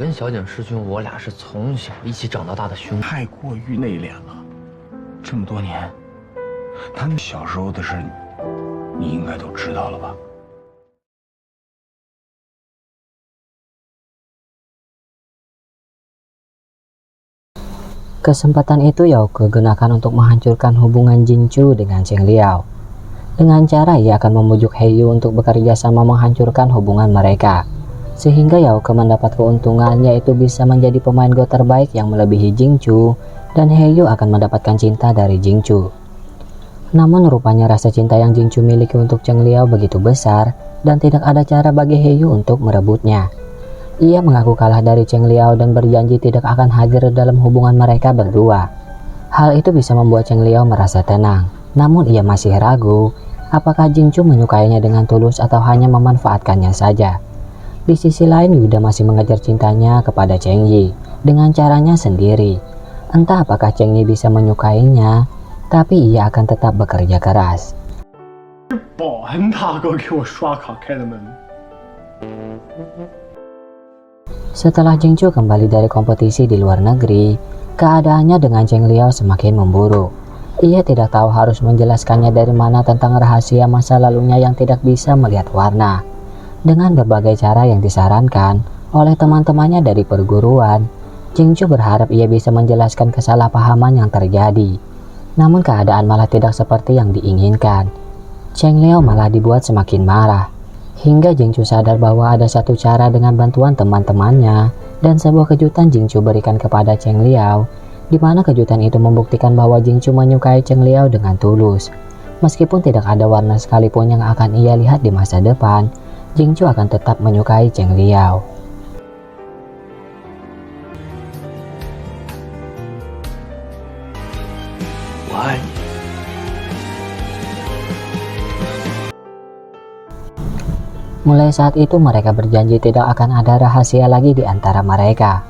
跟小景师兄，我俩是从小一起长到大的兄弟。太过于内敛了，这么多年，他们小时候的事，你应该都知道了吧？ Kesempatan itu Yauke gunakan untuk menghancurkan hubungan Jingchu dengan Cheng Liao. Dengan cara ia akan membujuk Heyu untuk bekerja sama menghancurkan hubungan mereka. Sehingga Yauke mendapat keuntungan yaitu bisa menjadi pemain Go terbaik yang melebihi Jingchu dan Heyu akan mendapatkan cinta dari Jingchu. Namun rupanya rasa cinta yang Jingchu miliki untuk Cheng Liao begitu besar dan tidak ada cara bagi Heyu untuk merebutnya. Ia mengaku kalah dari Cheng Liao dan berjanji tidak akan hadir dalam hubungan mereka berdua. Hal itu bisa membuat Cheng Liao merasa tenang. Namun ia masih ragu apakah Jingchu menyukainya dengan tulus atau hanya memanfaatkannya saja. Di sisi lain Yuda masih mengejar cintanya kepada Cheng Yi dengan caranya sendiri. Entah apakah Cheng Yi bisa menyukainya, tapi ia akan tetap bekerja keras. 保安大哥给我刷卡开的门。 Setelah Jingchu kembali dari kompetisi di luar negeri, keadaannya dengan Cheng Liao semakin memburuk. Ia tidak tahu harus menjelaskannya dari mana tentang rahasia masa lalunya yang tidak bisa melihat warna. Dengan berbagai cara yang disarankan oleh teman-temannya dari perguruan, Jingchu berharap ia bisa menjelaskan kesalahpahaman yang terjadi. Namun keadaan malah tidak seperti yang diinginkan. Cheng Liao malah dibuat semakin marah. Hingga Jingchu sadar bahwa ada satu cara dengan bantuan teman-temannya dan sebuah kejutan Jingchu berikan kepada Cheng Liao, di mana kejutan itu membuktikan bahwa Jingchu menyukai Cheng Liao dengan tulus. Meskipun tidak ada warna sekalipun yang akan ia lihat di masa depan, Jingchu akan tetap menyukai Cheng Liao. Why? Mulai saat itu mereka berjanji tidak akan ada rahasia lagi di antara mereka.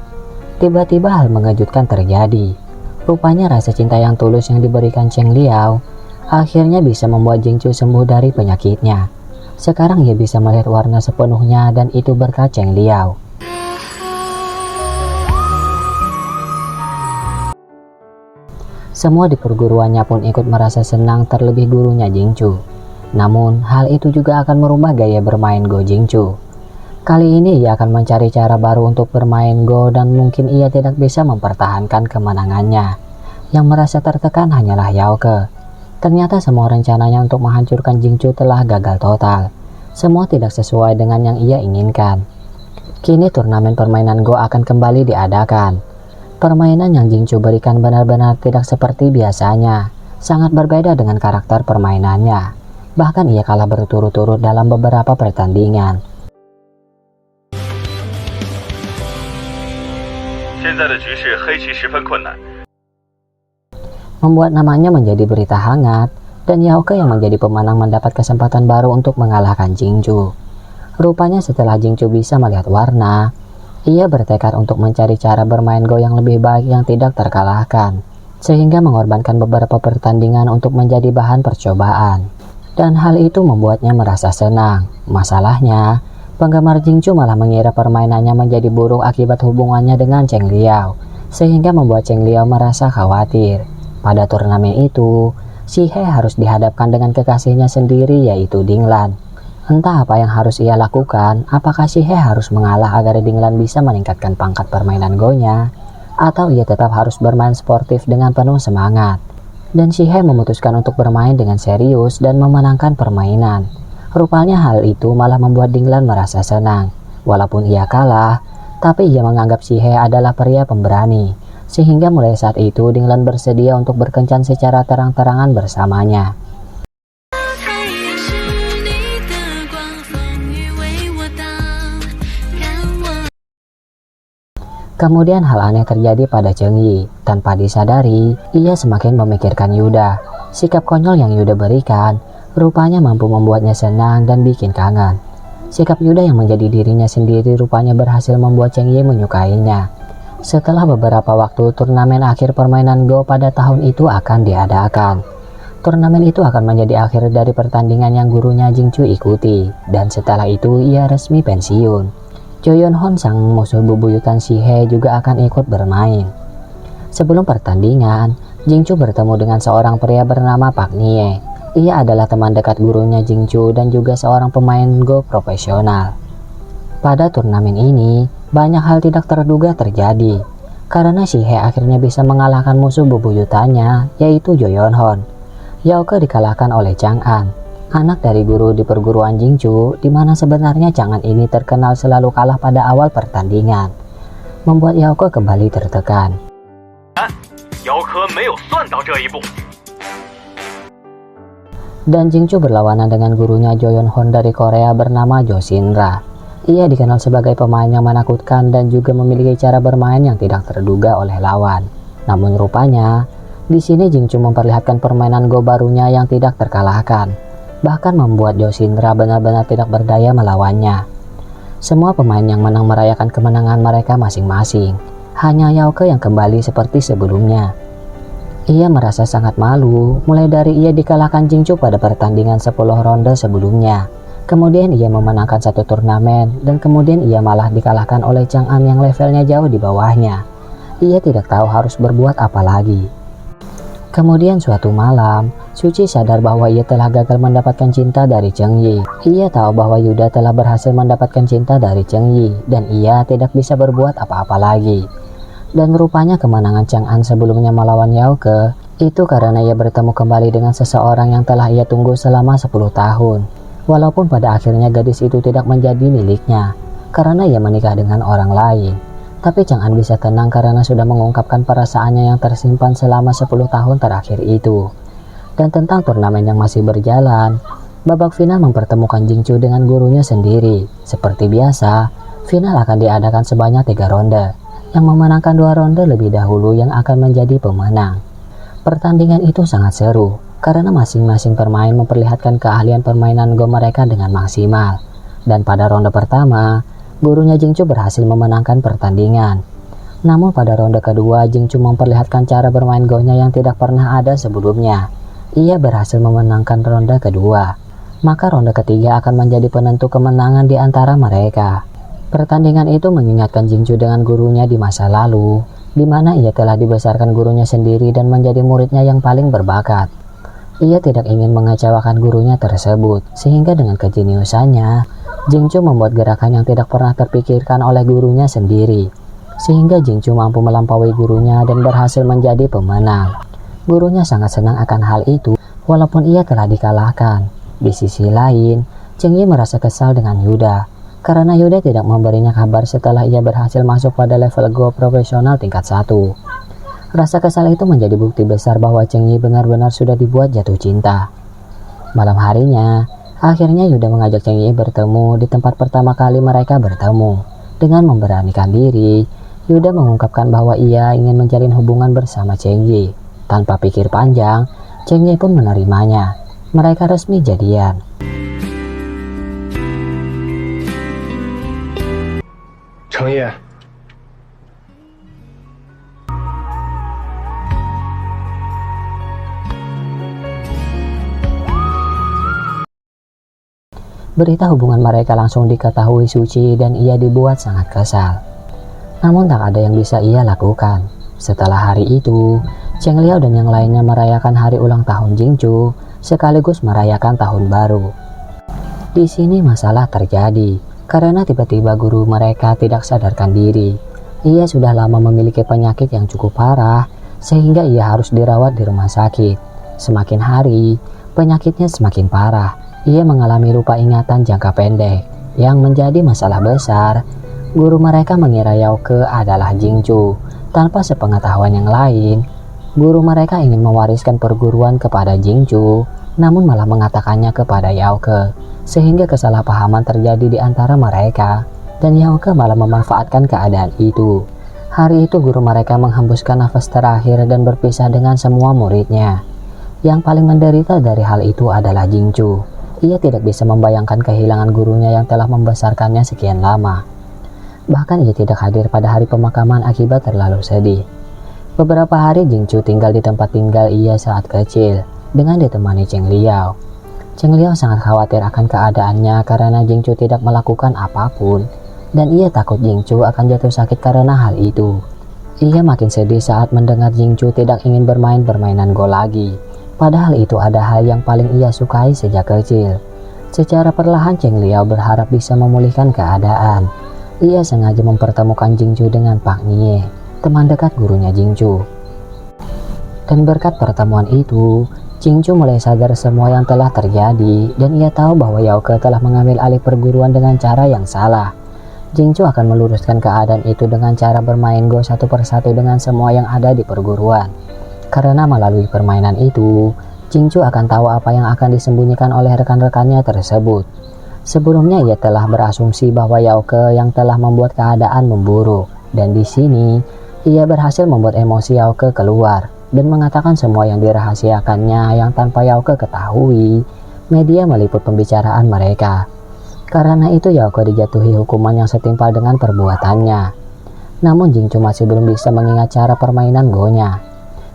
Tiba-tiba hal mengejutkan terjadi. Rupanya rasa cinta yang tulus yang diberikan Cheng Liao akhirnya bisa membuat Jingchu sembuh dari penyakitnya. Sekarang ia bisa melihat warna sepenuhnya dan itu berkat Cheng Liao. Semua di perguruannya pun ikut merasa senang terlebih gurunya Jingchu. Namun, hal itu juga akan merubah gaya bermain Go Jingchu. Kali ini ia akan mencari cara baru untuk bermain Go dan mungkin ia tidak bisa mempertahankan kemenangannya. Yang merasa tertekan hanyalah Yauke. Ternyata semua rencananya untuk menghancurkan Jingchu telah gagal total. Semua tidak sesuai dengan yang ia inginkan. Kini turnamen permainan Go akan kembali diadakan. Permainan yang Jingchu berikan benar-benar tidak seperti biasanya. Sangat berbeda dengan karakter permainannya. Bahkan ia kalah berturut-turut dalam beberapa pertandingan. Membuat namanya menjadi berita hangat, dan Yauke yang menjadi pemenang mendapat kesempatan baru untuk mengalahkan Jingchu. Rupanya setelah Jingchu bisa melihat warna, ia bertekad untuk mencari cara bermain Go yang lebih baik yang tidak terkalahkan, sehingga mengorbankan beberapa pertandingan untuk menjadi bahan percobaan. Dan hal itu membuatnya merasa senang. Masalahnya, penggemar Jingchu malah mengira permainannya menjadi buruk akibat hubungannya dengan Cheng Liao, sehingga membuat Cheng Liao merasa khawatir. Pada turnamen itu, Si He harus dihadapkan dengan kekasihnya sendiri yaitu Dinglan. Entah apa yang harus ia lakukan, apakah Si He harus mengalah agar Dinglan bisa meningkatkan pangkat permainan Go-nya, atau ia tetap harus bermain sportif dengan penuh semangat. Dan Si He memutuskan untuk bermain dengan serius dan memenangkan permainan. Rupanya hal itu malah membuat Dinglan merasa senang. Walaupun ia kalah, tapi ia menganggap Si He adalah pria pemberani. Sehingga mulai saat itu Dinglan bersedia untuk berkencan secara terang-terangan bersamanya. Kemudian hal aneh terjadi pada Cheng Yi. Tanpa disadari, ia semakin memikirkan Yuda. Sikap konyol yang Yuda berikan, rupanya mampu membuatnya senang dan bikin kangen. Sikap Yuda yang menjadi dirinya sendiri rupanya berhasil membuat Cheng Yi menyukainya. Setelah beberapa waktu, turnamen akhir permainan Go pada tahun itu akan diadakan. Turnamen itu akan menjadi akhir dari pertandingan yang gurunya Jingchu ikuti, dan setelah itu ia resmi pensiun. Jo Yeon Hon sang musuh bebuyutan Si Hye juga akan ikut bermain. Sebelum pertandingan, Jing Chu bertemu dengan seorang pria bernama Park Nie. Ia adalah teman dekat gurunya Jing Chu dan juga seorang pemain Go profesional. Pada turnamen ini, banyak hal tidak terduga terjadi, karena Si Hye akhirnya bisa mengalahkan musuh bebuyutannya, yaitu Jo Yeon Hon. Yao Ke dikalahkan oleh Chang An, anak dari guru di perguruan Jing Chu, di mana sebenarnya Chang An ini terkenal selalu kalah pada awal pertandingan, membuat Yao Ke kembali tertekan. Dan Jing Chu berlawanan dengan gurunya Jo Yeon Hon dari Korea bernama Jo Shin-ra. Ia dikenal sebagai pemain yang menakutkan dan juga memiliki cara bermain yang tidak terduga oleh lawan. Namun rupanya, di sini Jing Chu memperlihatkan permainan Go barunya yang tidak terkalahkan, bahkan membuat Jo Shin-ra benar-benar tidak berdaya melawannya. Semua pemain yang menang merayakan kemenangan mereka masing-masing. Hanya Yao Ke yang kembali seperti sebelumnya. Ia merasa sangat malu, mulai dari ia dikalahkan Jing Chu pada pertandingan 10 ronde sebelumnya. Kemudian ia memenangkan satu turnamen, dan kemudian ia malah dikalahkan oleh Chang An yang levelnya jauh di bawahnya. Ia tidak tahu harus berbuat apa lagi. Kemudian suatu malam, Suci sadar bahwa ia telah gagal mendapatkan cinta dari Cheng Yi. Ia tahu bahwa Yuda telah berhasil mendapatkan cinta dari Cheng Yi, dan ia tidak bisa berbuat apa-apa lagi. Dan rupanya kemenangan Chang An sebelumnya melawan Yao Ke, itu karena ia bertemu kembali dengan seseorang yang telah ia tunggu selama 10 tahun. Walaupun pada akhirnya gadis itu tidak menjadi miliknya, karena ia menikah dengan orang lain. Tapi Chang An bisa tenang karena sudah mengungkapkan perasaannya yang tersimpan selama 10 tahun terakhir itu. Dan tentang turnamen yang masih berjalan, babak final mempertemukan Jing Chu dengan gurunya sendiri. Seperti biasa, final akan diadakan sebanyak 3 ronde. Yang memenangkan 2 ronde lebih dahulu yang akan menjadi pemenang. Pertandingan itu sangat seru, karena masing-masing pemain memperlihatkan keahlian permainan Go mereka dengan maksimal. Dan pada ronde pertama, gurunya Jing Chu berhasil memenangkan pertandingan. Namun pada ronde kedua, Jing Chu memperlihatkan cara bermain Go-nya yang tidak pernah ada sebelumnya. Ia berhasil memenangkan ronde kedua. Maka ronde ketiga akan menjadi penentu kemenangan di antara mereka. Pertandingan itu mengingatkan Jing Chu dengan gurunya di masa lalu, di mana ia telah dibesarkan gurunya sendiri dan menjadi muridnya yang paling berbakat. Ia tidak ingin mengecewakan gurunya tersebut, sehingga dengan kejeniusannya, Jing Chu membuat gerakan yang tidak pernah terpikirkan oleh gurunya sendiri, sehingga Jing Chu mampu melampaui gurunya dan berhasil menjadi pemenang. Gurunya sangat senang akan hal itu, walaupun ia telah dikalahkan. Di sisi lain, Cheng Yi merasa kesal dengan Yuda, karena Yuda tidak memberinya kabar setelah ia berhasil masuk pada level Go profesional tingkat 1. Rasa kesal itu menjadi bukti besar bahwa Cheng Yi benar-benar sudah dibuat jatuh cinta. Malam harinya, akhirnya Yuda mengajak Cheng Yi bertemu di tempat pertama kali mereka bertemu. Dengan memberanikan diri, Yuda mengungkapkan bahwa ia ingin menjalin hubungan bersama Cheng Yi. Tanpa pikir panjang, Cheng Yi pun menerimanya. Mereka resmi jadian.程烨， Berita hubungan mereka langsung diketahui Suci dan ia dibuat sangat kesal. Namun tak ada yang bisa ia lakukan. Setelah hari itu, Cheng Liao dan yang lainnya merayakan hari ulang tahun Jing Chu, sekaligus merayakan tahun baru. Di sini masalah terjadi, karena tiba-tiba guru mereka tidak sadarkan diri. Ia sudah lama memiliki penyakit yang cukup parah, sehingga ia harus dirawat di rumah sakit. Semakin hari, penyakitnya semakin parah. Ia mengalami lupa ingatan jangka pendek. Yang menjadi masalah besar, guru mereka mengira Yao Ke adalah Jing Chu. Tanpa sepengetahuan yang lain, guru mereka ingin mewariskan perguruan kepada Jing Chu, namun malah mengatakannya kepada Yao Ke, sehingga kesalahpahaman terjadi di antara mereka, dan Yao Ke malah memanfaatkan keadaan itu. Hari itu guru mereka menghembuskan nafas terakhir dan berpisah dengan semua muridnya. Yang paling menderita dari hal itu adalah Jing Chu. Ia tidak bisa membayangkan kehilangan gurunya yang telah membesarkannya sekian lama. Bahkan ia tidak hadir pada hari pemakaman akibat terlalu sedih. Beberapa hari Jing Chu tinggal di tempat tinggal ia saat kecil, dengan ditemani Cheng Liao. Cheng Liao sangat khawatir akan keadaannya karena Jing Chu tidak melakukan apapun. dan ia takut Jingchu akan jatuh sakit karena hal itu. Ia makin sedih saat mendengar Jingchu tidak ingin bermain permainan Go lagi. Padahal itu ada hal yang paling ia sukai sejak kecil. Secara perlahan Cheng Liao berharap bisa memulihkan keadaan. Ia sengaja mempertemukan Jingchu dengan Pak Nie, teman dekat gurunya Jingchu. Dan berkat pertemuan itu, Jingchu mulai sadar semua yang telah terjadi dan ia tahu bahwa Yao Ke telah mengambil alih perguruan dengan cara yang salah. Jingchu akan meluruskan keadaan itu dengan cara bermain Go satu persatu dengan semua yang ada di perguruan. Karena melalui permainan itu, Jingchu akan tahu apa yang akan disembunyikan oleh rekan-rekannya tersebut. Sebelumnya ia telah berasumsi bahwa Yao Ke yang telah membuat keadaan memburuk, dan di sini ia berhasil membuat emosi Yao Ke keluar dan mengatakan semua yang dirahasiakannya yang tanpa Yao Ke ketahui. Media meliput pembicaraan mereka. Karena itu Yao Ke dijatuhi hukuman yang setimpal dengan perbuatannya. Namun Jingchu masih belum bisa mengingat cara permainan Go-nya.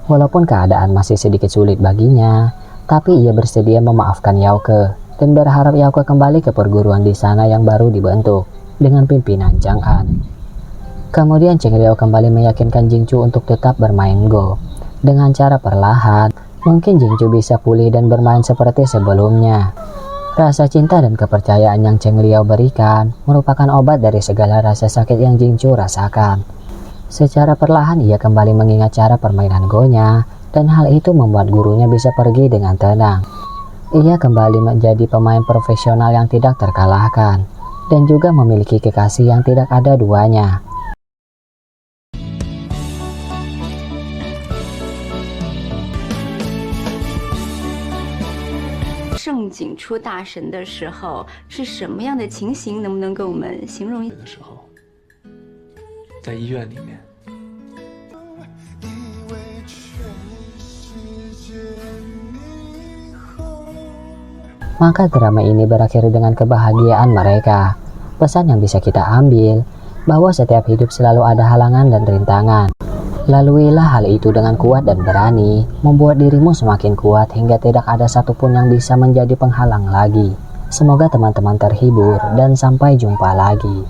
Walaupun keadaan masih sedikit sulit baginya, tapi ia bersedia memaafkan Yao Ke dan berharap Yao Ke kembali ke perguruan di sana yang baru dibentuk dengan pimpinan Chang An. Kemudian Cheng Liao kembali meyakinkan Jingchu untuk tetap bermain Go. Dengan cara perlahan, mungkin Jingchu bisa pulih dan bermain seperti sebelumnya. Rasa cinta dan kepercayaan yang Cheng Liao berikan merupakan obat dari segala rasa sakit yang Jingchu rasakan. Secara perlahan ia kembali mengingat cara permainan Go-nya, dan hal itu membuat gurunya bisa pergi dengan tenang. Ia kembali menjadi pemain profesional yang tidak terkalahkan, dan juga memiliki kekasih yang tidak ada duanya. 盛景出大神的时候是什么样的情形？能不能跟我们形容一下？的时候，在医院里面， Maka drama ini berakhir dengan kebahagiaan mereka. Pesan yang bisa kita ambil, bahwa setiap hidup selalu ada halangan dan rintangan. Laluilah hal itu dengan kuat dan berani, membuat dirimu semakin kuat hingga tidak ada satupun yang bisa menjadi penghalang lagi. Semoga teman-teman terhibur dan sampai jumpa lagi.